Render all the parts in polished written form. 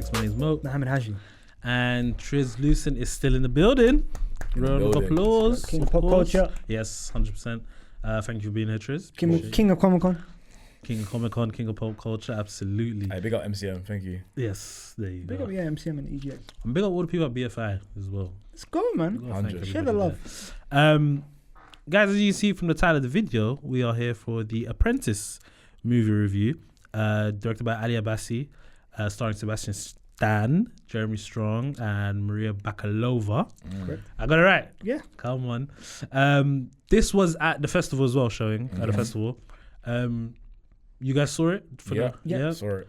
Alex. My name's Moe. Mohammed Hashi. And TRIZLUCENT is still in the building. Round of applause. King of pop culture. Yes, 100%. Thank you for being here, Triz. King of Comic Con. King of Comic Con, King of pop culture, absolutely. Hey, big up MCM, thank you. Yes, there you Big go. up, yeah, MCM and EGX. And big up all the people at BFI as well. Let's go, man. 100. Share the love. Guys, as you see from the title of the video, we are here for the Apprentice movie review, directed by Ali Abbasi, starring Sebastian Stan, Jeremy Strong, and Maria Bakalova. Correct. I got it right. Yeah. Come on. This was at the festival as well, showing at the festival. You guys saw it? Yeah, saw it.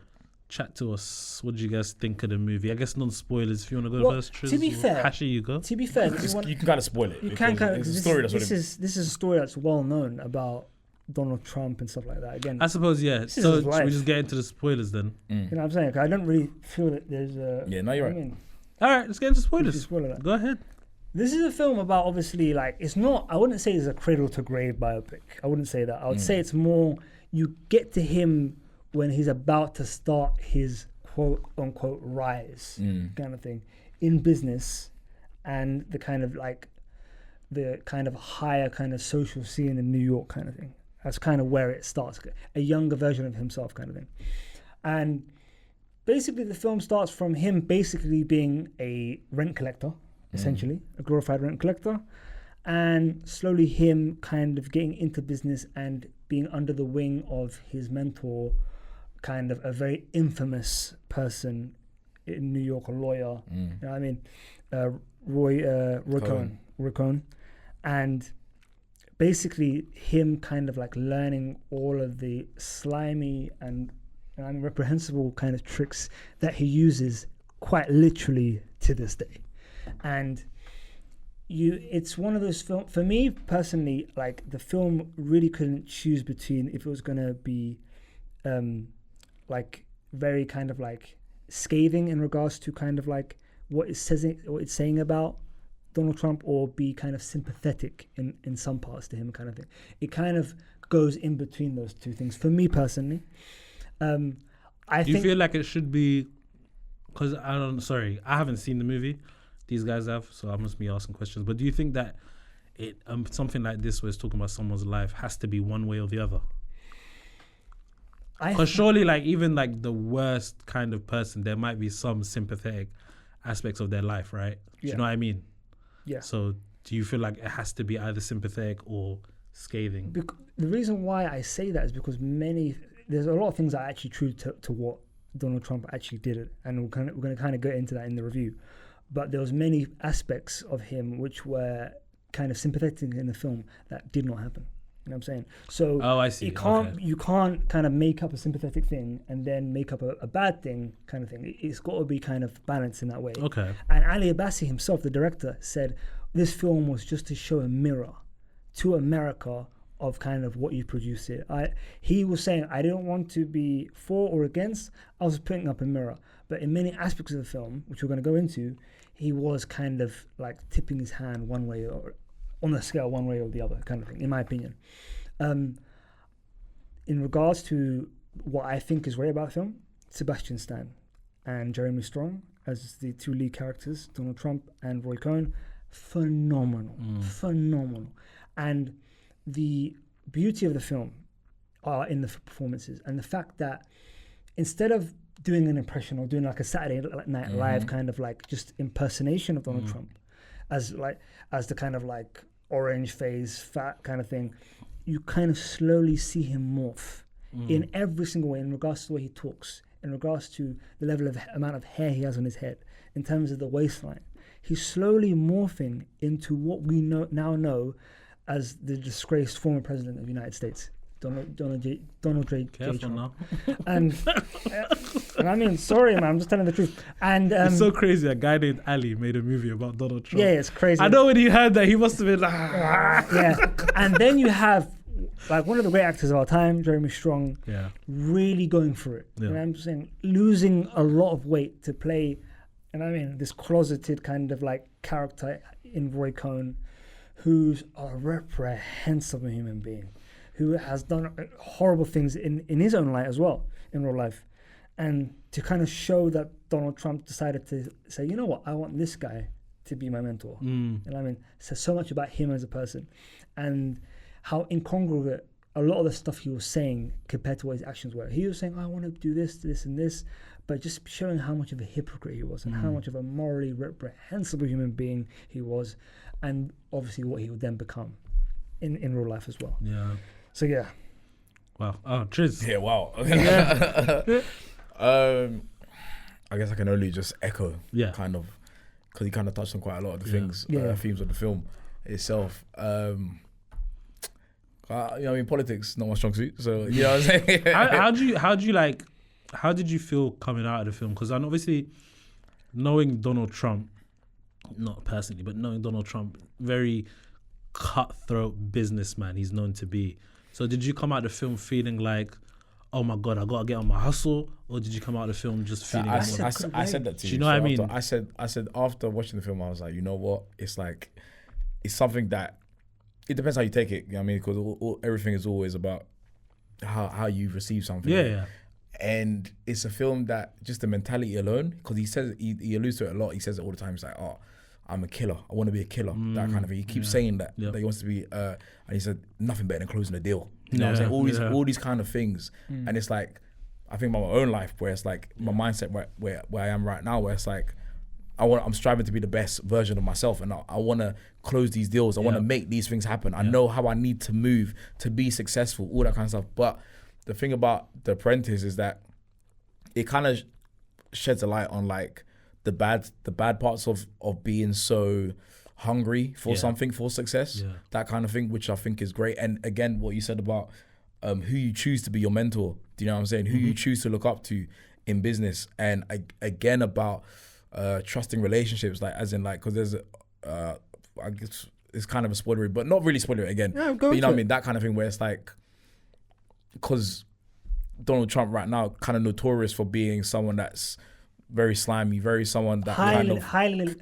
Chat to us. What did you guys think of the movie? I guess non-spoilers. If you want to go first, Triz, to be fair, Hashi, you go. To be fair, You can kind of spoil it. you can kind of. It's a story This is a story that's well known about Donald Trump and stuff like that. Again, I suppose, yeah. This is So his should life. we just get into the spoilers then? you know what I'm saying? 'Cause I don't really feel that there's a. Yeah, no, you're right. I mean, All right, let's get into we should spoilers. spoil that. Go ahead. This is a film about, obviously, like, it's not, I wouldn't say it's a cradle to grave biopic. I wouldn't say that. I would say it's more, you get to him when he's about to start his quote unquote rise kind of thing in business, and the kind of higher kind of social scene in New York kind of thing. That's kind of where it starts. A younger version of himself kind of thing. And basically the film starts from him basically being a rent collector, essentially, a glorified rent collector, and slowly him kind of getting into business and being under the wing of his mentor, kind of a very infamous person in New York, a lawyer, you know what I mean, Roy Cohn, and basically him kind of like learning all of the slimy and reprehensible kind of tricks that he uses quite literally to this day. And it's one of those films, for me personally, like the film really couldn't choose between if it was going to be like very kind of like scathing in regards to kind of like what it's saying about Donald Trump, or be kind of sympathetic in some parts to him kind of thing. It kind of goes in between those two things for me personally. Do you feel like it should be, because I haven't seen the movie, these guys have, so I must be asking questions, but do you think that it something like this where it's talking about someone's life has to be one way or the other? Because surely, like, even like the worst kind of person, there might be some sympathetic aspects of their life, right? Do you know what I mean? Yeah. So do you feel like it has to be either sympathetic or scathing? The reason why I say that is because there's a lot of things that are actually true to what Donald Trump actually did, and we're going to kind of get into that in the review. But there was many aspects of him which were kind of sympathetic in the film that did not happen. You know what I'm saying? So I see. You can't kind of make up a sympathetic thing and then make up a bad thing kind of thing. It's got to be kind of balanced in that way. Okay. And Ali Abbasi himself, the director, said this film was just to show a mirror to America of kind of what you produce here. He was saying, I didn't want to be for or against. I was putting up a mirror. But in many aspects of the film, which we're going to go into, he was kind of like tipping his hand one way or on the scale one way or the other kind of thing, in my opinion. In regards to what I think is great about the film, Sebastian Stan and Jeremy Strong as the two lead characters, Donald Trump and Roy Cohn, phenomenal. And the beauty of the film are in the performances, and the fact that instead of doing an impression or doing like a Saturday Night Live kind of like just impersonation of Donald Trump as the kind of like orange face, fat kind of thing, you kind of slowly see him morph in every single way, in regards to the way he talks, in regards to the level of amount of hair he has on his head, in terms of the waistline. He's slowly morphing into what we now know as the disgraced former president of the United States, Donald J. Careful Trump. now. And I mean, sorry, man, I'm just telling the truth. And it's so crazy. A guy named Ali made a movie about Donald Trump. Yeah, it's crazy. I know when he heard that, he must have been like, yeah. And then you have like one of the great actors of our time, Jeremy Strong, really going for it. Yeah. And I'm saying losing a lot of weight to play, and I mean this closeted kind of like character in Roy Cohn, who's a reprehensible human being, who has done horrible things in his own life as well, in real life. And to kind of show that Donald Trump decided to say, you know what, I want this guy to be my mentor. And I mean, it says so much about him as a person and how incongruent a lot of the stuff he was saying compared to what his actions were. He was saying, I want to do this, this, and this, but just showing how much of a hypocrite he was and how much of a morally reprehensible human being he was, and obviously what he would then become in real life as well. Yeah. So yeah. Wow. Oh, Triz. Yeah, wow. I guess I can only just echo kind of, because he kind of touched on quite a lot of the things, themes of the film itself. I mean, politics not my strong suit, so you know what I'm saying. How did you feel coming out of the film? Because obviously, knowing Donald Trump, not personally, but knowing Donald Trump, very cutthroat businessman he's known to be. So did you come out of the film feeling like, oh my God, I gotta get on my hustle, or did you come out of the film just feeling? I said that to you. Do you know what I mean? I said after watching the film, I was like, you know what? It's like, it's something that, it depends how you take it. You know what I mean? Because everything is always about how you receive something. Yeah. And it's a film that just the mentality alone, because he says, he alludes to it a lot. He says it all the time. He's like, oh, I'm a killer. I want to be a killer. That kind of thing. He keeps saying that he wants to be. And he said nothing better than closing a deal. You know what I'm saying? All these kind of things. And it's like, I think about my own life, where it's like my mindset where I am right now, where it's like, I'm striving to be the best version of myself, and I want to close these deals. I want to make these things happen. I know how I need to move to be successful, all that kind of stuff. But the thing about The Apprentice is that it kind of sheds a light on like the bad parts of being so hungry for something, for success, that kind of thing, which I think is great. And again, what you said about who you choose to be your mentor, do you know what I'm saying? Who you choose to look up to in business, and again about trusting relationships, like as in like, because there's I guess it's kind of a spoilery, but not really spoilery again. But you know what I mean? That kind of thing where it's like, because Donald Trump right now kind of notorious for being someone that's very slimy, very someone that highly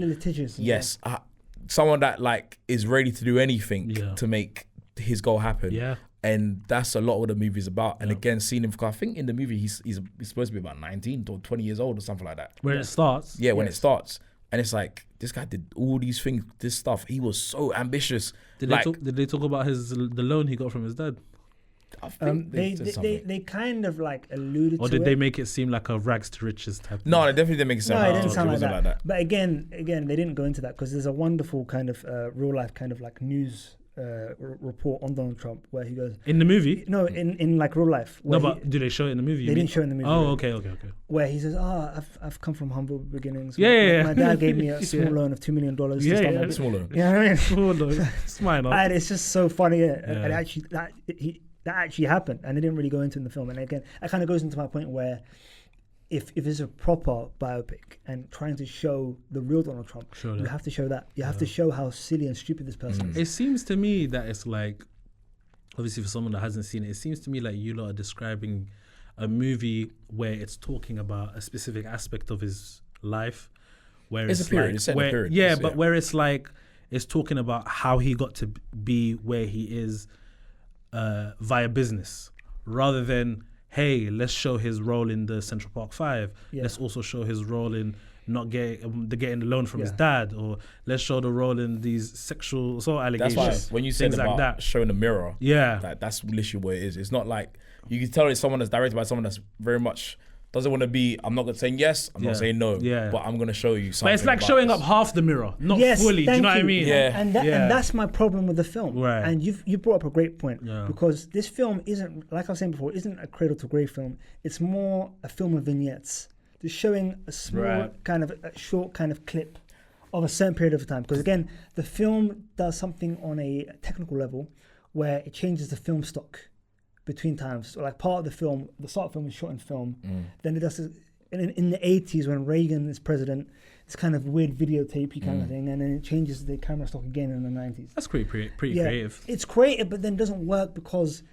litigious. Yes, someone that like is ready to do anything to make his goal happen. Yeah. And that's a lot what the movie's about. And again, seeing him, because I think in the movie he's supposed to be about 19 or 20 years old or something like that. When it starts. Yeah, when it starts. And it's like, this guy did all these things, this stuff. He was so ambitious. Did they talk about the loan he got from his dad? I think they kind of like alluded to it. Or did they make it seem like a rags to riches type No, they definitely didn't make it sound it didn't sound like that. But again, they didn't go into that, because there's a wonderful kind of real life kind of like news report on Donald Trump where he goes in the movie. No, in like real life. No, but do they show it in the movie? They didn't show it in the movie. Oh, okay. Where he says, I've come from humble beginnings. Yeah. My dad gave me a small loan of $2 million. Small loan. You know what I mean? Small loan. It's mine. And it's just so funny. And actually, that actually happened, and they didn't really go into it in the film. And again, that kind of goes into my point where if it's a proper biopic and trying to show the real Donald Trump, you have to show that. You have to show how silly and stupid this person is. It seems to me that it's like, obviously for someone that hasn't seen it, it seems to me like you lot are describing a movie where it's talking about a specific aspect of his life. Where it's a period. Like, it's a period. Yeah, but where it's like, it's talking about how he got to be where he is via business, rather than, hey, let's show his role in the Central Park 5. Let's also show his role in not getting the loan from his dad, or let's show the role in these sexual assault allegations. That's why when you say about like that, showing a mirror, that's literally what it is. It's not like, you can tell it's someone that's directed by someone that's very much doesn't want to be, I'm not going to say yes, I'm not saying no, but I'm going to show you something. But it's like showing up half the mirror, not fully. Do you know what I mean? And that's my problem with the film. Right. And you brought up a great point, because this film isn't, like I was saying before, isn't a cradle to grave film. It's more a film of vignettes. Just showing a small kind of a short kind of clip of a certain period of time. Because again, the film does something on a technical level where it changes the film stock between times. So like part of the film, the start of the film is shot in film. Then it does in the 80s when Reagan is president, it's kind of weird videotapey kind of thing, and then it changes the camera stock again in the 90s. That's pretty creative. It's creative, but then it doesn't work because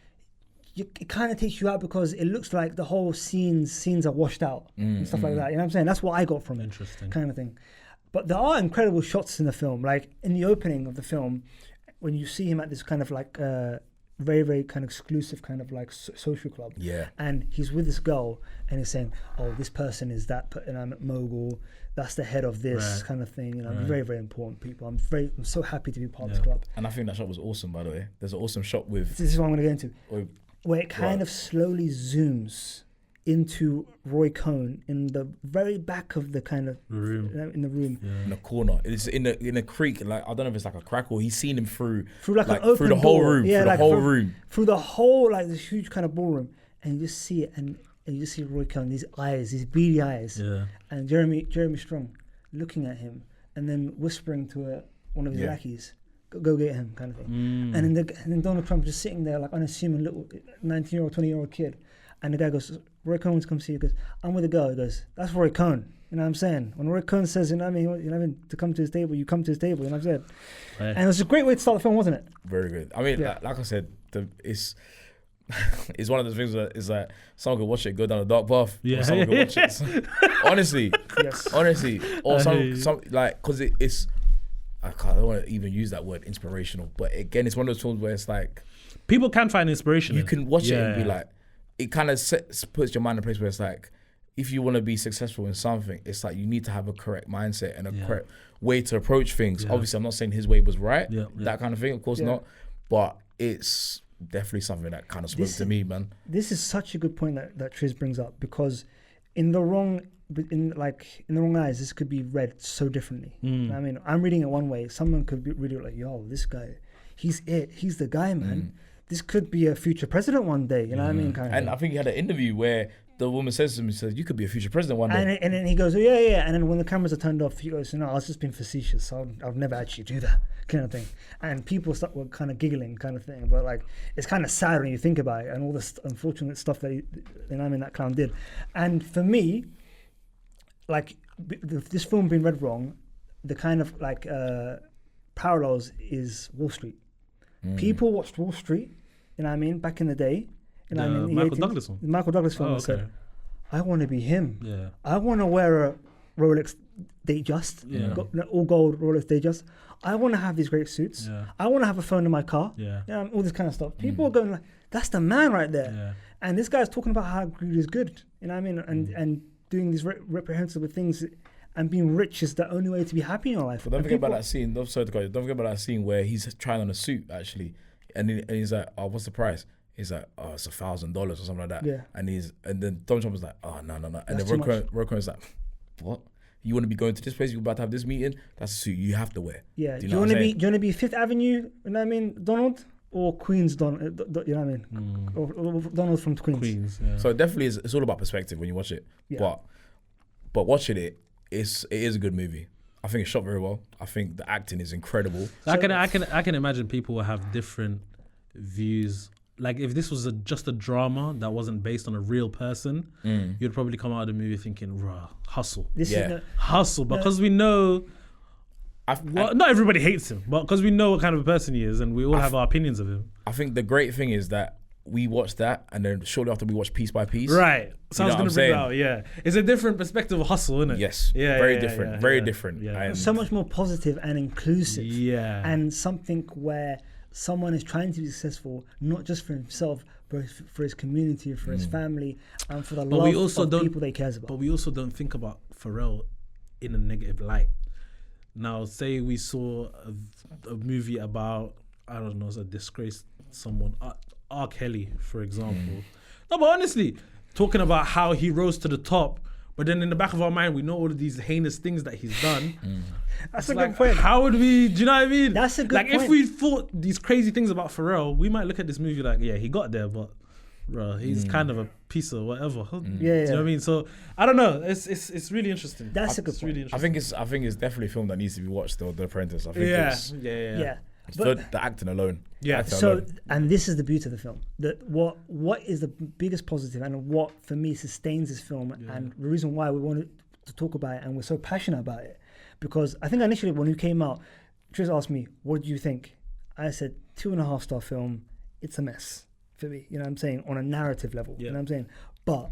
it kind of takes you out, because it looks like the whole scenes are washed out and stuff like that. You know what I'm saying? That's what I got from it. Interesting. Kind of thing. But there are incredible shots in the film. Like in the opening of the film, when you see him at this kind of like very, very kind of exclusive kind of like social club. Yeah. And he's with this girl and he's saying, oh, this person is that mogul, that's the head of this kind of thing. Very, very important people. I'm so happy to be part of this club. And I think that shot was awesome, by the way. There's an awesome shot with... This is what I'm going to get into. Where it kind of slowly zooms into Roy Cohn in the very back of the kind of room. In the room, in the corner. It's in a creek. Like, I don't know if it's like a crack or he's seen him through like an open through the whole room. Yeah, through the whole like this huge kind of ballroom, and you just see it, and you just see Roy Cohn, these eyes, these beady eyes, and Jeremy Strong looking at him, and then whispering to one of his lackeys, "Go get him," kind of thing. And then Donald Trump just sitting there like unassuming little 19-year-old, 20-year-old kid. And the guy goes, Roy Cohn come see you. He goes, I'm with a girl. He goes, that's Roy Cohn. You know what I'm saying? When Roy Cohn says, to come to his table, you come to his table. You know what I'm saying? Right. And it was a great way to start the film, wasn't it? Very good. I mean, like I said, it's one of those things that is like someone could watch it, go down a dark path. Yeah. Or someone could watch it. Honestly. Yes. Honestly. Or some like, because it's, I don't want to even use that word, inspirational. But again, it's one of those films where it's like, people can find inspiration. You can watch it and be like, it kind of puts your mind in a place where it's like, if you want to be successful in something, it's like you need to have a correct mindset and a correct way to approach things. Obviously, I'm not saying his way was right, that kind of thing, of course not. But it's definitely something that kind of spoke to me, man. This is such a good point that Triz brings up, because in the wrong eyes, this could be read so differently. I mean, I'm reading it one way. Someone could be reading it like, yo, this guy, he's the guy, man. This could be a future president one day, you know what I mean? And I think he had an interview where the woman says to him, you could be a future president one day. And then he goes, oh, yeah. And then when the cameras are turned off, he goes, no, I was just being facetious. So I'll never actually do that kind of thing. And people were kind of giggling kind of thing. But like, it's kind of sad when you think about it and all this unfortunate stuff that, that clown did. And for me, like, this film being read wrong, the kind of like parallels is Wall Street. People watched Wall Street, back in the day. Michael Douglas one. The Michael Douglas film said, I want to be him. Yeah. I want to wear a Rolex Datejust, all gold Rolex Datejust. I want to have these great suits. Yeah. I want to have a phone in my car. Yeah. All this kind of stuff. People are going like, that's the man right there. Yeah. And this guy's talking about how greed is good. And doing these reprehensible things. And being rich is the only way to be happy in your life. But don't forget about that scene. Don't forget about that scene where he's trying on a suit actually, and he's like, "Oh, what's the price?" He's like, "Oh, it's $1,000 or something like that." Yeah. And then Donald Trump was like, "Oh, no." And then Roy Cohn's like, "What? You want to be going to this place? You're about to have this meeting? That's a suit you have to wear." Yeah. Do you want to be Fifth Avenue? You know what I mean, Donald, or Queens Donald? You know what I mean? Or Donald from Queens. Yeah. So definitely, it's all about perspective when you watch it. Yeah. But watching it. It is a good movie. I think it's shot very well. I think the acting is incredible. I can imagine people will have different views. Like if this was just a drama that wasn't based on a real person, you'd probably come out of the movie thinking, "Rah, hustle, hustle." Because we know, not everybody hates him, but because we know what kind of a person he is, and we all have our opinions of him. I think the great thing is that we watched that, and then shortly after we watched Piece by Piece. Right. So I was going to bring that out, yeah. It's a different perspective of hustle, isn't it? Yes. Yeah. Very different. Very different. Yeah. So much more positive and inclusive. Yeah. And something where someone is trying to be successful, not just for himself, but for his community, for his family, and for the love of people they cares about. But we also don't think about Pharrell in a negative light. Now, say we saw a movie about, I don't know, a disgraced someone, R. Kelly, for example. No, but honestly, talking about how he rose to the top, but then in the back of our mind, we know all of these heinous things that he's done. That's a good point. How would we, do you know what I mean? That's a good point. Like if we thought these crazy things about Pharrell, we might look at this movie like, yeah, he got there, but bro, he's kind of a piece of whatever. Yeah. Do you know what I mean? So I don't know. It's really interesting. That's a good point. Really interesting. I think it's definitely a film that needs to be watched. The Apprentice. I think Yeah. But the acting alone. Yeah. And this is the beauty of the film. That what is the biggest positive, and what for me sustains this film, and the reason why we wanted to talk about it, and we're so passionate about it, because I think initially when we came out, Triz asked me, "What do you think?" I said, 2.5-star film. It's a mess for me. You know what I'm saying, on a narrative level. You know what I'm saying, but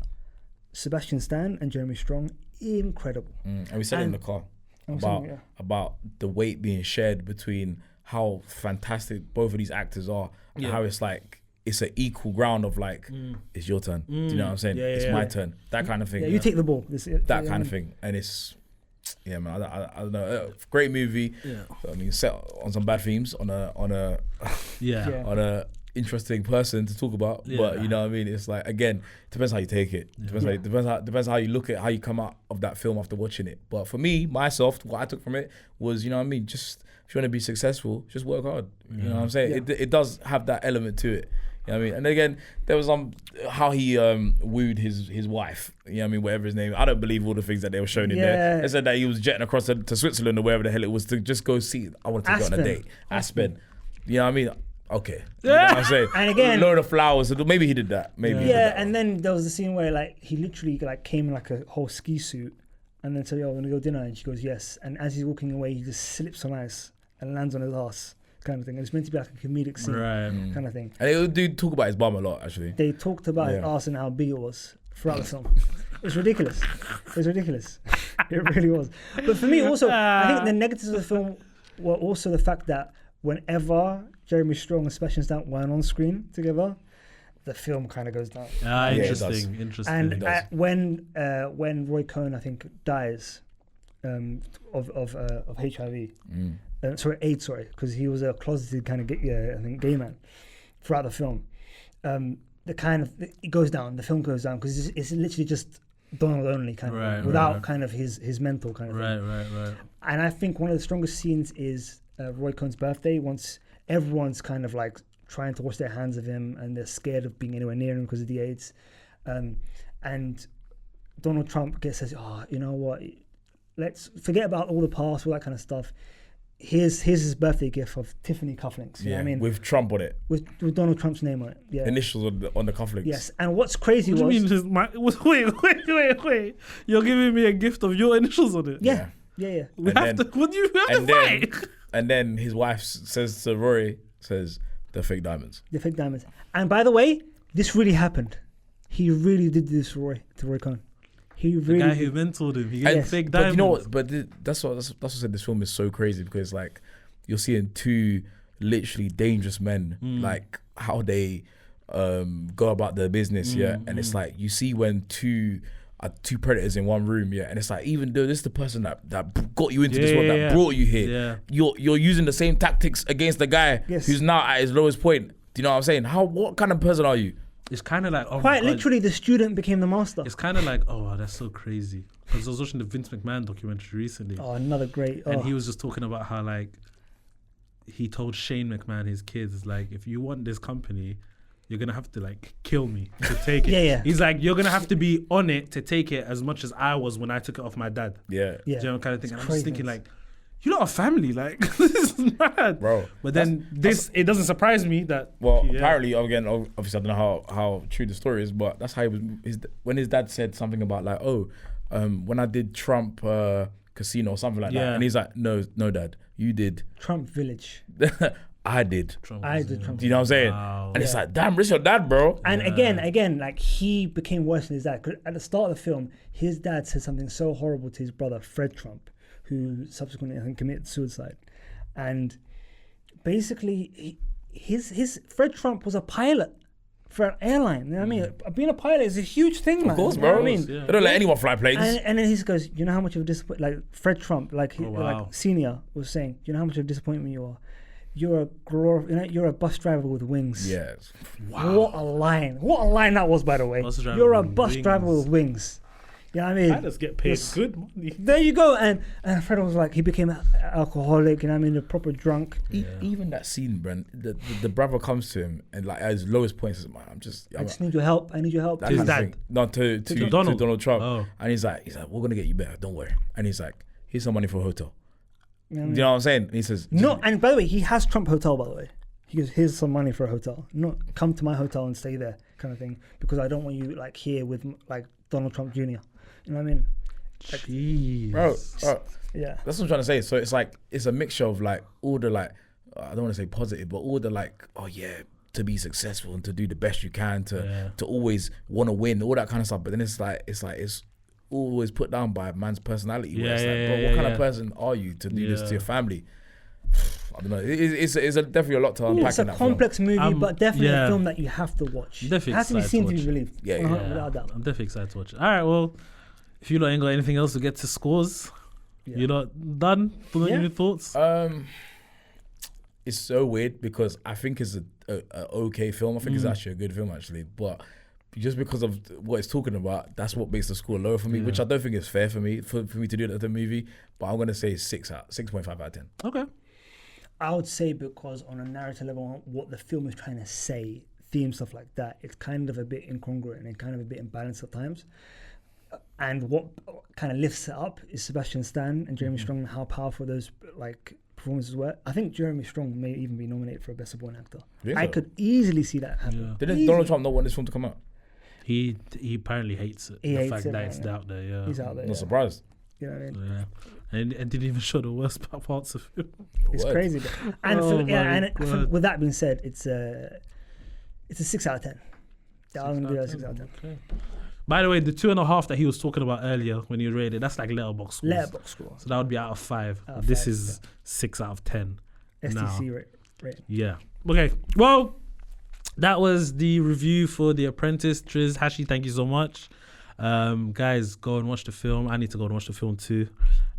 Sebastian Stan and Jeremy Strong, incredible. And we said it in the car about the weight being shared between how fantastic both of these actors are, and how it's like it's an equal ground of like it's your turn. Do you know what I'm saying? It's my turn. That kind of thing. Yeah, you take the ball. That kind of thing, and it's man. I don't know. Great movie. Yeah. I mean, set on some bad themes on a on a interesting person to talk about. But you know what I mean. It's like, again, depends how you take it. Depends how you look at how you come out of that film after watching it. But for me, myself, what I took from it was, you know what I mean. Just if you want to be successful, just work hard. You know what I'm saying. It does have that element to it. You know what I mean? And again, there was how he wooed his wife. You know what I mean? Whatever his name. I don't believe all the things that they were showing in there. They said that he was jetting across to Switzerland or wherever the hell it was to just go see. I want to take her on a date. Aspen. You know what I mean? Okay. You know what I'm saying? And again, load of flowers. So maybe he did that. Maybe. He did that. And then there was the scene where like he literally like came in like a whole ski suit, and then said, "Yo, I'm gonna go dinner," and she goes, "Yes." And as he's walking away, he just slips on ice and lands on his ass. Kind of thing. It's meant to be like a comedic scene, kind of thing. And they do talk about his bum a lot, actually. They talked about his ass and how big it was throughout the film. It's ridiculous. It really was. But for me, also, I think the negatives of the film were also the fact that whenever Jeremy Strong and Sebastian Stan weren't on screen together, the film kind of goes down. Interesting. And when Roy Cohn, I think, dies of HIV. AIDS, because he was a closeted kind of gay man throughout the film. It goes down. The film goes down because it's literally just Donald only kind of thing, without kind of his mental kind of thing. Right. And I think one of the strongest scenes is Roy Cohn's birthday. Once everyone's kind of like trying to wash their hands of him and they're scared of being anywhere near him because of the AIDS, and Donald Trump says, "Oh, you know what? Let's forget about all the past, all that kind of stuff. Here's his birthday gift of Tiffany cufflinks." You know what I mean? With Trump on it. With Donald Trump's name on it. Yeah. Initials on the cufflinks. Yes. And what's crazy what do you mean wait. You're giving me a gift of your initials on it? Yeah. We have to fight. And then his wife says to Rory, "The fake diamonds." The fake diamonds. And by the way, this really happened. He really did this to Roy Cohn. He really the guy who mentored him. He gave fake diamonds. But you know what? But that's what said this film is so crazy, because like you're seeing two literally dangerous men, like how they go about their business, and it's like you see when two predators in one room, and it's like, even though this is the person that got you into this world, that brought you here, you're using the same tactics against the guy who's now at his lowest point. Do you know what I'm saying? What kind of person are you? It's kind of like... quite literally, the student became the master. It's kind of like, that's so crazy. Because I was watching the Vince McMahon documentary recently. Oh, another great... And he was just talking about how, like, he told Shane McMahon, his kids, like, if you want this company, you're going to have to, like, kill me to take it. He's like, you're going to have to be on it to take it as much as I was when I took it off my dad. Yeah. Do you know, kind of thing. And I'm just thinking, like, you're not a family, like, this is mad. Bro. But then it doesn't surprise me that... Well, apparently, again, obviously I don't know how true the story is, but that's how he was... when his dad said something about like, when I did Trump Casino or something like that, and he's like, no, Dad, you did... Trump Village. I did. I did Trump. Do you know what I'm saying? Wow. And it's like, damn, it's your dad, bro. And again, like, he became worse than his dad. 'Cause at the start of the film, his dad said something so horrible to his brother, Fred Trump, who subsequently, I think, committed suicide. And basically, his Fred Trump was a pilot for an airline. You know what I mean? Being a pilot is a huge thing, man. Of course, bro. You know what I mean? They don't let anyone fly planes. And then he goes, you know how much of a disappointment, like Fred Trump, like senior was saying, you know how much of a disappointment you are? You're a bus driver with wings. Yes. Wow. What a line. What a line that was, by the way. You're a bus driver with wings. You know what I mean? Pilots get paid good money. There you go. And Fred was like, he became alcoholic, you know what I mean, a proper drunk. Even that scene, Brent, the brother comes to him and like at his lowest point says, man, I just need your help. I need your help. To his dad. No, to Donald Trump. Oh. And he's like, we're going to get you better, don't worry. And he's like, here's some money for a hotel. You know what I'm saying? And he says... No, and by the way, he has Trump Hotel, by the way. He goes, here's some money for a hotel. Not come to my hotel and stay there, kind of thing. Because I don't want you like here with like Donald Trump Jr. You know what I mean? Jeez. Bro, yeah. That's what I'm trying to say. So it's like, it's a mixture of like all the like, I don't want to say positive, but all the like, to be successful and to do the best you can, to always want to win, all that kind of stuff. But then it's always put down by a man's personality. Where it's like, bro, what kind of person are you to do this to your family? I don't know. It's definitely a lot to unpack. It's a in that complex movie, but definitely a yeah. film that you have to watch. Definitely it has to be excited seen to to be watch it. believed. Yeah. Without a doubt. I'm definitely excited to watch it. All right, well, if you lot ain't got anything else to get to scores, you lot done? Any thoughts? It's so weird because I think it's a okay film. I think it's actually a good film, actually. But just because of what it's talking about, that's what makes the score lower for me, which I don't think is fair for me to do that to the movie. But I'm gonna say 6.5 out of 10. Okay. I would say because on a narrative level, what the film is trying to say, theme stuff like that, it's kind of a bit incongruent and kind of a bit imbalanced at times. And what kind of lifts it up is Sebastian Stan and Jeremy Strong and how powerful those performances were. I think Jeremy Strong may even be nominated for a Best Supporting Actor. I could easily see that happen. Yeah. Didn't Donald Trump not want this film to come out? He apparently hates it. He the hates fact it, that it's out there. Yeah. He's out there. Not surprised. You know what I mean? Yeah. And didn't even show the worst parts of it. It's crazy. And with that being said, it's a 6 out of 10. Yeah, I'm gonna do that 6 out of 10. Okay. By the way, the 2.5 that he was talking about earlier when you rated, that's like letterbox scores. Letterbox score. So that would be out of 5. This is 6 out of 10. STC rate. Yeah. Okay. Well, that was the review for The Apprentice. Triz, Hashi, thank you so much. Guys, go and watch the film. I need to go and watch the film too,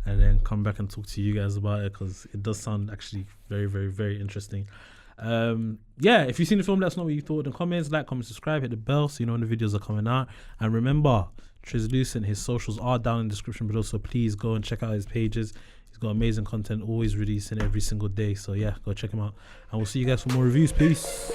and then come back and talk to you guys about it because it does sound actually very, very, very interesting. If you've seen the film, let us know what you thought in the comments. Like, comment, subscribe, hit the bell so you know when the videos are coming out. And remember, TRIZLUCENT, his socials are down in the description below, so please go and check out his pages. He's got amazing content, always releasing every single day. So yeah, go check him out. And we'll see you guys for more reviews. Peace.